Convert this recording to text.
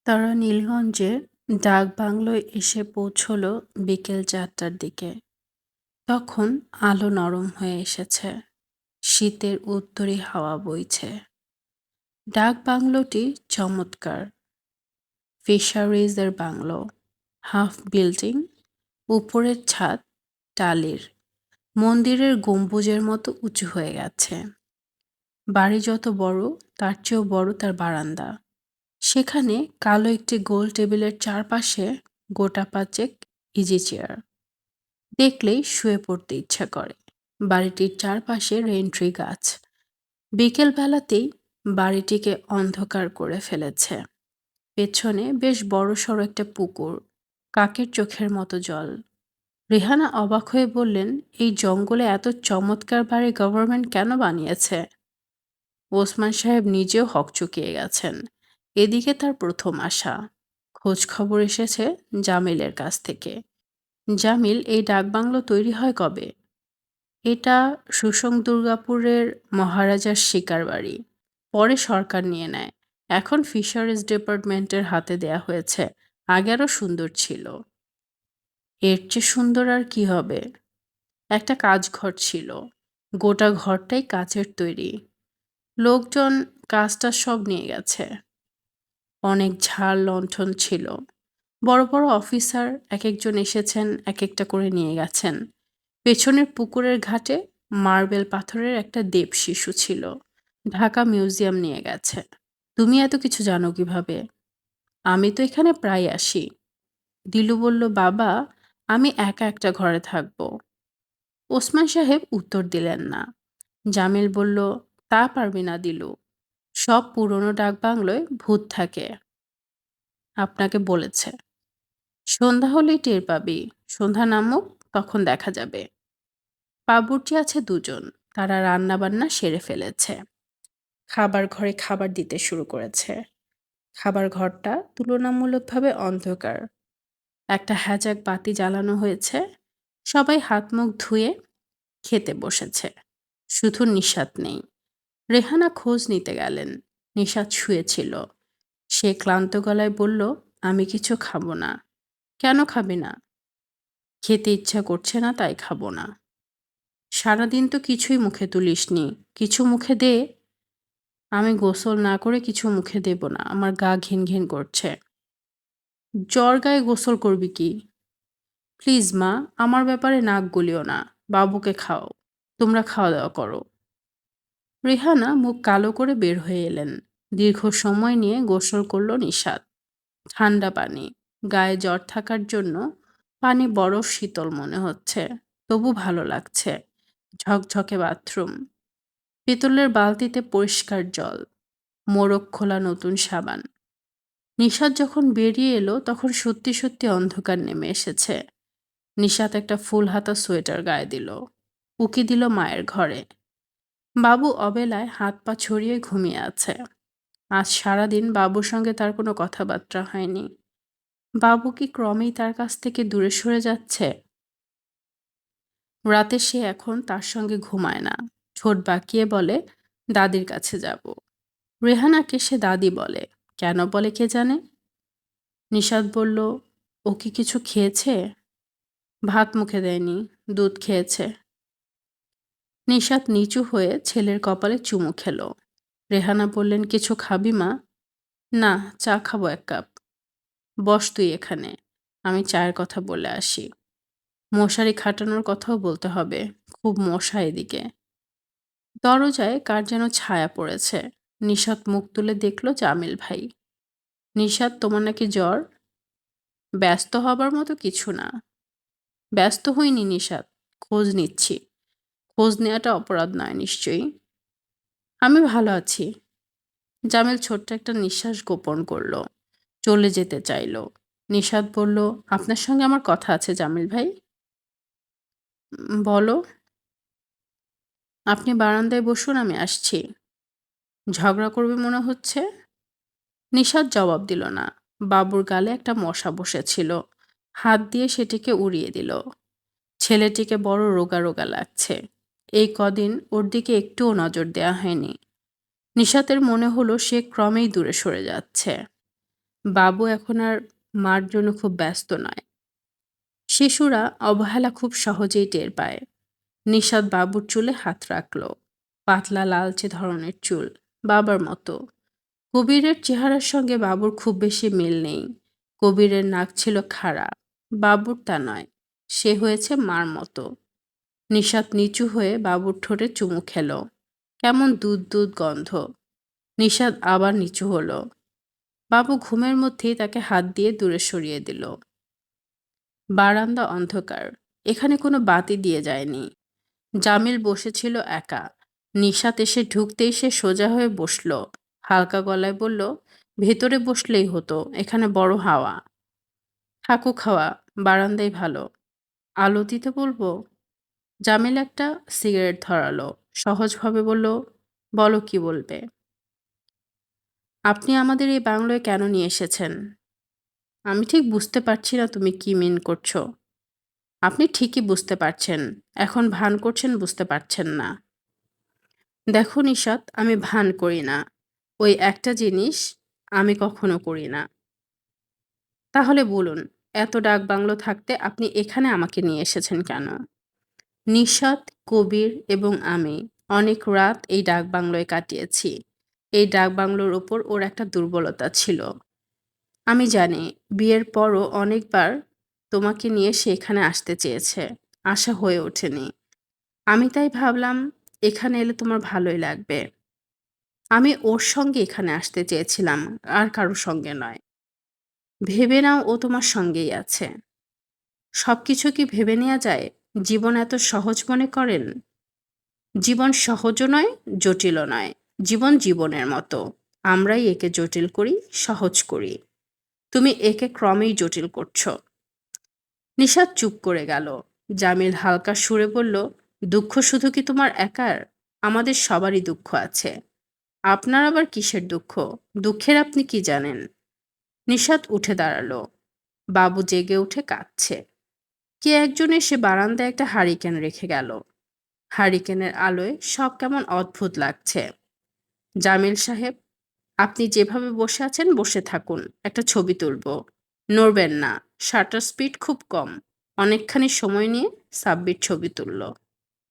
তারা নীলগঞ্জের ডাকবাংলোয় এসে পৌঁছল বিকেল ৪টার দিকে। তখন আলো নরম হয়ে এসেছে, শীতের উত্তরি হাওয়া বইছে। ডাকবাংলোটি চমৎকার, ফিশারিজের বাংলো, হাফ বিল্ডিং, উপরের ছাদ টালির, মন্দিরের গম্বুজের মতো উঁচু হয়ে গেছে। বাড়ি যত বড় তার চেয়েও বড় তার বারান্দা। সেখানে কালো একটি গোল টেবিলের চারপাশে গোটা পাঁচেক ইজি চেয়ার। দেখলেই শুয়ে পড়তে ইচ্ছা করে। বাড়িটির চারপাশে রেইনট্রি গাছ বিকেল বেলাতেই বাড়িটিকে অন্ধকার করে ফেলেছে। পেছনে বেশ বড়সড় একটা পুকুর, কাকের চোখের মতো জল। রেহানা অবাক হয়ে বললেন, এই জঙ্গলে এত চমৎকার বাড়ি গভর্নমেন্ট কেন বানিয়েছে? ওসমান সাহেব নিজেও হকচকিয়ে গেছেন। এদিকে তার প্রথম আশা। খোঁজ খবর এসেছে জামিলের কাছ থেকে। জামিল, এই ডাকবাংলো তৈরি হয় কবে? এটা সুসং দুর্গাপুরের মহারাজার শিকার বাড়ি। পরে সরকার নিয়ে নেয়। এখন ফিশারিজ ডিপার্টমেন্টের হাতে দেয়া হয়েছে। আগে আরো সুন্দর ছিল। এর চেয়ে সুন্দর আর কি হবে? একটা কাজঘর ছিল, গোটা ঘরটাই কাচের তৈরি। লোকজন কাজটা সব নিয়ে গেছে। অনেক ঝাড় লণ্ঠন ছিল। বড় বড় অফিসার এক একজন এসেছেন, এক একটা করে নিয়ে গেছেন। পেছনের পুকুরের ঘাটে মার্বেল পাথরের একটা দেব শিশু ছিল। ঢাকা মিউজিয়াম নিয়ে গেছে। তুমি এত কিছু জানো কিভাবে? আমি তো এখানে প্রায় আসি। দিলু বলল, বাবা, আমি একা একটা ঘরে থাকবো। ওসমান সাহেব উত্তর দিলেন না। জামিল বলল, তা পারবি না দিলু। সব পুরনো ডাকবাংলোয় ভূত থাকে। আপনাকে বলেছে। সন্ধ্যা হলেই টের পাবি। সন্ধ্যা নামুক, তখন দেখা যাবে। বাবুর্চি আছে দুজন, তারা রান্না বান্না সেরে ফেলেছে। খাবার ঘরে খাবার দিতে শুরু করেছে। খাবার ঘরটা তুলনামূলকভাবে অন্ধকার। একটা হ্যাজাক বাতি জ্বালানো হয়েছে। সবাই হাত মুখ ধুয়ে খেতে বসেছে। শুধু নিশাত নেই। রেহানা খোঁজ নিতে গেলেন। নিশাত শুয়েছিল। সে ক্লান্ত গলায় বলল, আমি কিছু খাবো না। কেন খাবি না? খেতে ইচ্ছা করছে না, তাই খাবো না। সারাদিন তো কিছুই মুখে তুলিসনি, কিছু মুখে দে। আমি গোসল না করে কিছু মুখে দেব না, আমার গা ঘিন ঘিন করছে। জ্বর গায়ে গোসল করবি কি? প্লিজ মা, আমার ব্যাপারে নাক গলিও না। বাবুকে খাও, তোমরা খাওয়া দাওয়া করো। রেহানা মুখ কালো করে বের হয়ে এলেন। দীর্ঘ সময় নিয়ে গোসল করল নিশাত। ঠান্ডা পানি, গায়ে জ্বর থাকার জন্য পানি বরফ শীতল মনে হচ্ছে, তবু ভালো লাগছে। ঝকঝকে বাথরুম, পিতলের বালতিতে পরিষ্কার জল, মোড়ক খোলা নতুন সাবান। নিশাত যখন বেরিয়ে এলো তখন সত্যি সত্যি অন্ধকার নেমে এসেছে। নিশাত একটা ফুল হাতা সোয়েটার গায়ে দিল, উকি দিল মায়ের ঘরে। বাবু অবেলায় হাত পা ছড়িয়ে ঘুমিয়ে আছে। আজ সারাদিন বাবুর সঙ্গে তার কোনো কথাবার্তা হয়নি। বাবু কি ক্রমেই তার কাছ থেকে দূরে সরে যাচ্ছে? রাতে সে এখন তার সঙ্গে ঘুমায় না। ঠোঁট বাঁকিয়ে বলে, দাদির কাছে যাব। রেহানাকে সে দাদি বলে। কেন বলে কে জানে? নিশাত বলল, ও কি কিছু খেয়েছে? ভাত মুখে দেয়নি, দুধ খেয়েছে। নিশাত নিচু হয়ে ছেলের কপালে চুমু খেল। রেহানা বললেন, কিছু খাবি মা? না, চা খাবো 1 কাপ। বস তুই এখানে, আমি চায়ের কথা বলে আসি। মশারি খাটানোর কথাও বলতে হবে, খুব মশা এদিকে। দরজায় কার যেন ছায়া পড়েছে। নিশাত মুখ তুলে দেখল জামিল ভাই। নিশাত, তোমার নাকি জ্বর? ব্যস্ত হবার মতো কিছু না। ব্যস্ত হইনি নিশাত, খোঁজ নিচ্ছি। খোঁজ নেওয়াটা অপরাধ নয় নিশ্চয়ই। আমি ভালো আছি। জামিল ছোট্ট একটা নিঃশ্বাস গোপন করল। চলে যেতে চাইল। নিশাত বলল, আপনার সঙ্গে আমার কথা আছে জামিল ভাই। বলো। আপনি বারান্দায় বসুন, আমি আসছি। ঝগড়া করবে মনে হচ্ছে। নিশাত জবাব দিল না। বাবুর গালে একটা মশা বসেছিল। হাত দিয়ে সেটিকে উড়িয়ে দিল। ছেলেটিকে বড় রোগা রোগা লাগছে। এই কদিন ওর দিকে একটুও নজর দেয়া হয়নি। নিশাতের মনে হলো সে ক্রমেই দূরে সরে যাচ্ছে। বাবু এখন আর মার জন্য খুব ব্যস্ত নয়। শিশুরা অবহেলা খুব সহজেই টের পায়। নিশাত বাবুর চুলে হাত রাখল। পাতলা লালচে ধরনের চুল, বাবার মতো। কবিরের চেহারার সঙ্গে বাবুর খুব বেশি মিল নেই। কবিরের নাক ছিল খাড়া, বাবুর তা নয়। সে হয়েছে মার মতো। নিশাত নিচু হয়ে বাবুর ঠোঁটে চুমু খেল। কেমন দুধ দুধ গন্ধ। নিশাত আবার নিচু হলো। বাবু ঘুমের মধ্যেই তাকে হাত দিয়ে দূরে সরিয়ে দিল। বারান্দা অন্ধকার। এখানে কোনো বাতি দিয়ে যায়নি। জামিল বসেছিল একা। নিশাত এসে ঢুকতেই সে সোজা হয়ে বসল। হালকা গলায় বলল, ভেতরে বসলেই হতো, এখানে বড় হাওয়া। থাকুক হাওয়া, বারান্দায় ভালো। আলো দিতে বলবো? জামিল একটা সিগারেট ধরালো। সহজভাবে বলল, বলো কি বলবে। আপনি আমাদের এই বাংলোয় কেন নিয়ে এসেছেন? আমি ঠিক বুঝতে পারছি না তুমি কি মিন করছো। আপনি ঠিকই বুঝতে পারছেন, এখন ভান করছেন বুঝতে পারছেন না। দেখো নিশাত, আমি ভান করি না। ওই একটা জিনিস আমি কখনো করি না। তাহলে বলুন, এত ডাকবাংলো থাকতে আপনি এখানে আমাকে নিয়ে এসেছেন কেন? নিশাত, কবির এবং আমি অনেক রাত এই ডাকবাংলোয় কাটিয়েছি। এই ডাকবাংলোর ওপর ওর একটা দুর্বলতা ছিল। আমি জানি, বিয়ের পরও অনেকবার তোমাকে নিয়ে সে এখানে আসতে চেয়েছে, আশা হয়ে ওঠেনি। আমি তাই ভাবলাম এখানে এলে তোমার ভালোই লাগবে। আমি ওর সঙ্গে এখানে আসতে চেয়েছিলাম, আর কারোর সঙ্গে নয়। ভেবে নাও ও তোমার সঙ্গেই আছে। সবকিছু কি ভেবে নেওয়া যায়? জীবন এত সহজ মনে করেন? জীবন সহজও নয়, জটিলও নয়। জীবন জীবনের মতো। আমরাই একে জটিল করি, সহজ করি। তুমি একে ক্রমেই জটিল করছো। নিশাত চুপ করে গেল। জামিল হালকা সুরে বলল, দুঃখ শুধু কি তোমার একার? আমাদের সবারই দুঃখ আছে। আপনার আবার কিসের দুঃখ? দুঃখের আপনি কি জানেন? নিশাত উঠে দাঁড়ালো। বাবু জেগে উঠে কাঁদছে। কে একজন এসে বারান্দায় একটা হারিকেন রেখে গেল। হারিকেনের আলোয় সব কেমন অদ্ভুত লাগছে। জামিল সাহেব, আপনি যেভাবে বসে আছেন বসে থাকুন, একটা ছবি তুলব। নড়বেন না। শাটার স্পিড খুব কম। অনেকখানি সময় নিয়ে সাব্বির ছবি তুলল।